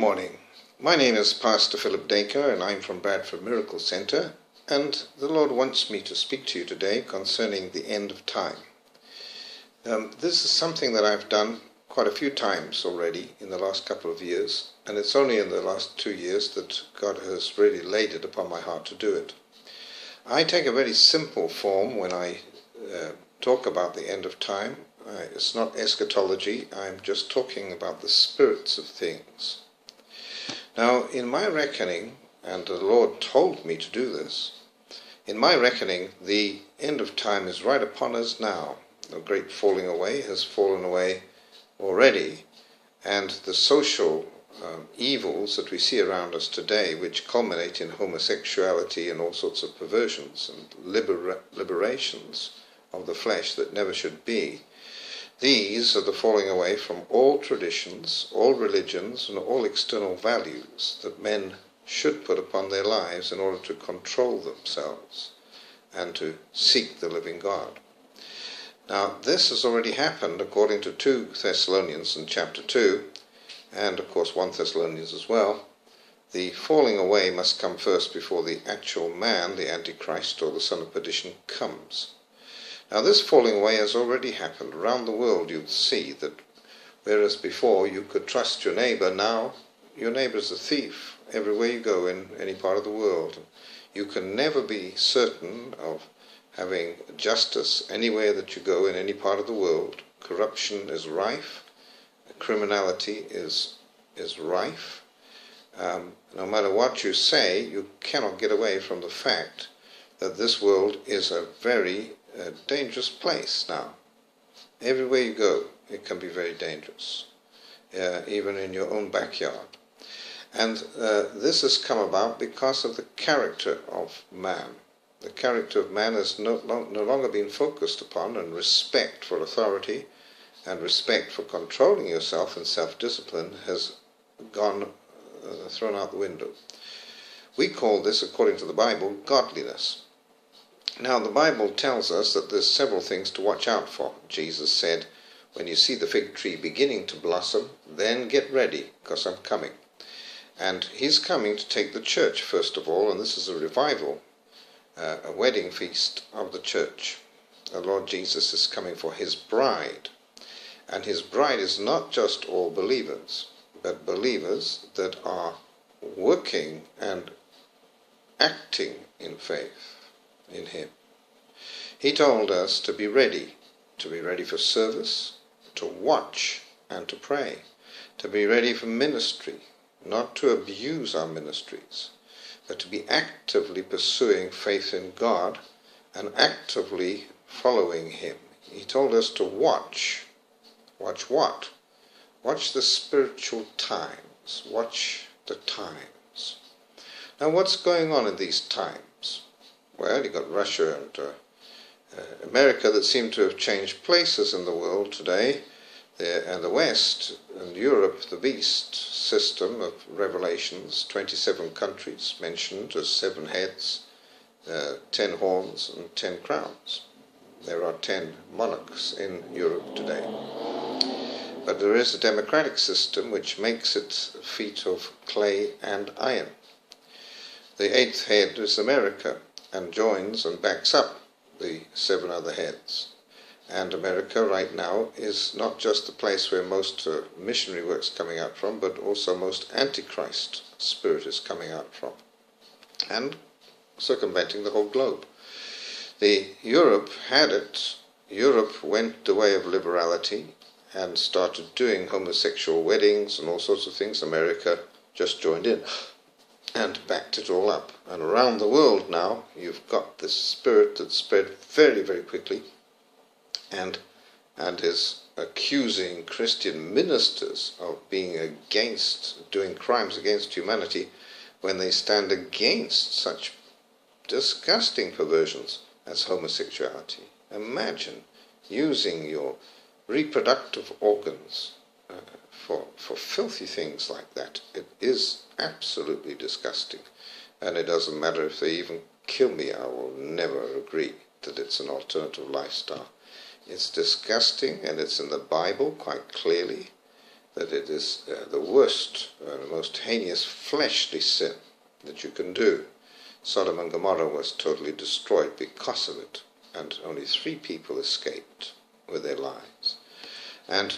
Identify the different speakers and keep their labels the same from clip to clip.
Speaker 1: Morning. My name is Pastor Philip Dacre and I'm from Bradford Miracle Center, and the Lord wants me to speak to you today concerning the end of time. This is something that I've done quite a few times already in the last couple of years, and it's only in the last 2 years that God has really laid it upon my heart to do it. I take a very simple form when I talk about the end of time. It's not eschatology, I'm just talking about the spirits of things. Now, in my reckoning, and the Lord told me to do this, in my reckoning, the end of time is right upon us now. The great falling away has fallen away already, and the social evils that we see around us today, which culminate in homosexuality and all sorts of perversions and liberations of the flesh that never should be, these are the falling away from all traditions, all religions, and all external values that men should put upon their lives in order to control themselves and to seek the living God. Now, this has already happened according to 2 Thessalonians in chapter 2, and of course 1 Thessalonians as well. The falling away must come first before the actual man, the Antichrist or the son of perdition, comes. Now, this falling away has already happened. Around the world you'll see that whereas before you could trust your neighbor, now your neighbor's a thief everywhere you go in any part of the world. You can never be certain of having justice anywhere that you go in any part of the world. Corruption is rife. Criminality is rife. No matter what you say, you cannot get away from the fact that this world is a very dangerous place now. Everywhere you go, it can be very dangerous, even in your own backyard. And this has come about because of the character of man. The character of man has no longer been focused upon, and respect for authority and respect for controlling yourself and self-discipline has gone thrown out the window. We call this, according to the Bible, godliness. Now, the Bible tells us that there's several things to watch out for. Jesus said, when you see the fig tree beginning to blossom, then get ready, because I'm coming. And he's coming to take the church, first of all, and this is a revival, a wedding feast of the church. The Lord Jesus is coming for his bride. And his bride is not just all believers, but believers that are working and acting in faith in him. He told us to be ready for service, to watch and to pray, to be ready for ministry, not to abuse our ministries, but to be actively pursuing faith in God and actively following him. He told us to watch. Watch what? Watch the spiritual times. Watch the times. Now, what's going on in these times? Well, you've got Russia and America that seem to have changed places in the world today, and the West and Europe, the beast system of Revelations, 27 countries mentioned as 7 heads, 10 horns and 10 crowns. There are 10 monarchs in Europe today. But there is a democratic system which makes it feet of clay and iron. The 8th head is America, and joins and backs up the 7 other heads. And America right now is not just the place where most missionary work's coming out from, but also most Antichrist spirit is coming out from, and circumventing the whole globe. Europe went the way of liberality and started doing homosexual weddings and all sorts of things. America just joined in and backed it all up. And around the world now, you've got this spirit that spread very, very quickly and is accusing Christian ministers of being against, doing crimes against humanity when they stand against such disgusting perversions as homosexuality. Imagine using your reproductive organs for filthy things like that. It is absolutely disgusting, and it doesn't matter if they even kill me, I will never agree that it's an alternative lifestyle. It's disgusting, and it's in the Bible quite clearly, that it is the worst, the most heinous fleshly sin that you can do. Sodom and Gomorrah was totally destroyed because of it, and only 3 people escaped with their lives. And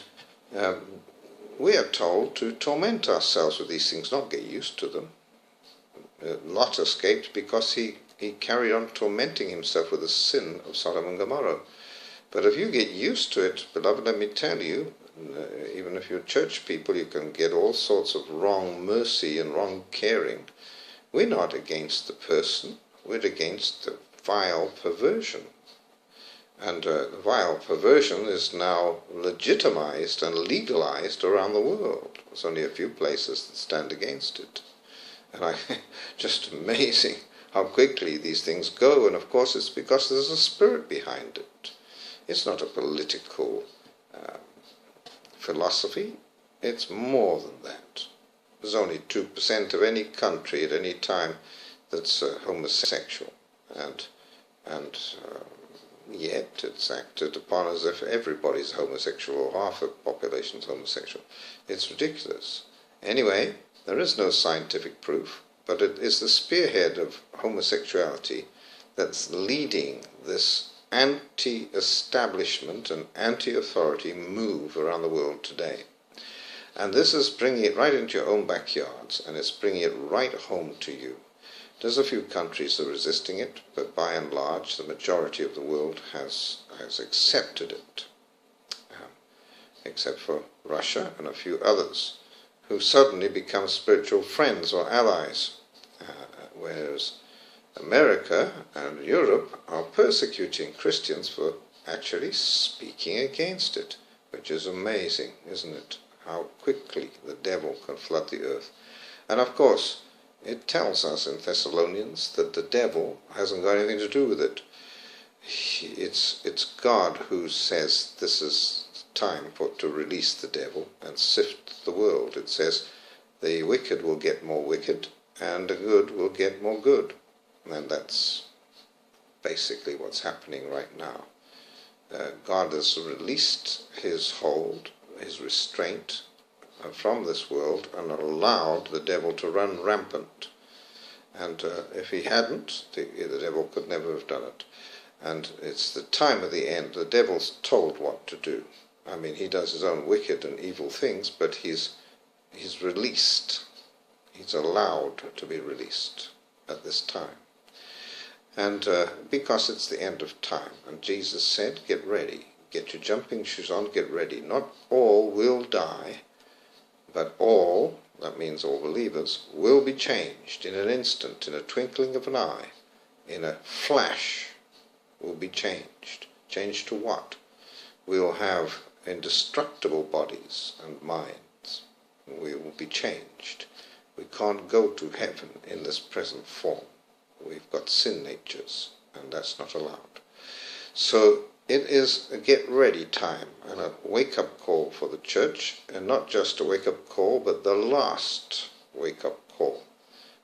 Speaker 1: we are told to torment ourselves with these things, not get used to them. Lot escaped because he carried on tormenting himself with the sin of Sodom and Gomorrah. But if you get used to it, beloved, let me tell you, even if you're church people, you can get all sorts of wrong mercy and wrong caring. We're not against the person, we're against the vile perversion. And vile perversion is now legitimized and legalized around the world. There's only a few places that stand against it. And just amazing how quickly these things go. And of course it's because there's a spirit behind it. It's not a political philosophy. It's more than that. There's only 2% of any country at any time that's homosexual. And yet it's acted upon as if everybody's homosexual or half the population's homosexual. It's ridiculous. Anyway, there is no scientific proof, but it is the spearhead of homosexuality that's leading this anti-establishment and anti-authority move around the world today. And this is bringing it right into your own backyards, and it's bringing it right home to you. There's a few countries that are resisting it, but by and large, the majority of the world has accepted it, except for Russia and a few others, who suddenly become spiritual friends or allies, whereas America and Europe are persecuting Christians for actually speaking against it, which is amazing, isn't it? How quickly the devil can flood the earth. And of course, it tells us in Thessalonians that the devil hasn't got anything to do with it. It's God who says this is time to release the devil and sift the world. It says the wicked will get more wicked and the good will get more good. And that's basically what's happening right now. God has released his hold, his restraint from this world and allowed the devil to run rampant. And if he hadn't, the devil could never have done it. And it's the time of the end. The devil's told what to do. I mean, he does his own wicked and evil things, but he's released. He's allowed to be released at this time. And because it's the end of time. And Jesus said, get ready. Get your jumping shoes on, get ready. Not all will die, but all, that means all believers, will be changed in an instant, in a twinkling of an eye, in a flash will be changed. Changed to what? We'll have indestructible bodies and minds. We will be changed. We can't go to heaven in this present form. We've got sin natures, and that's not allowed. So it is a get ready time and a wake-up call for the church, and not just a wake-up call, but the last wake-up call.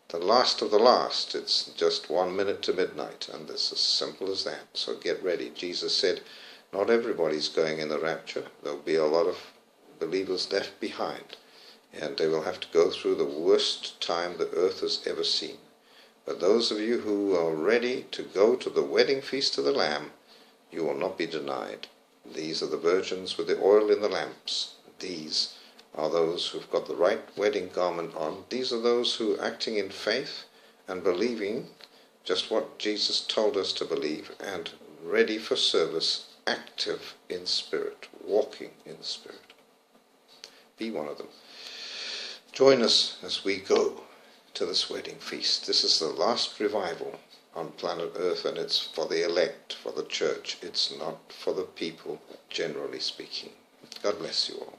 Speaker 1: The last of the last. It's just 1 minute to midnight, and it's as simple as that. So get ready. Jesus said, not everybody's going in the rapture. There'll be a lot of believers left behind, and they will have to go through the worst time the earth has ever seen. But those of you who are ready to go to the wedding feast of the Lamb, you will not be denied. These are the virgins with the oil in the lamps. These are those who've got the right wedding garment on. These are those who are acting in faith and believing just what Jesus told us to believe, and ready for service, active in spirit, walking in spirit. Be one of them. Join us as we go to this wedding feast. This is the last revival on planet Earth, and it's for the elect, for the church. It's not for the people, generally speaking. God bless you all.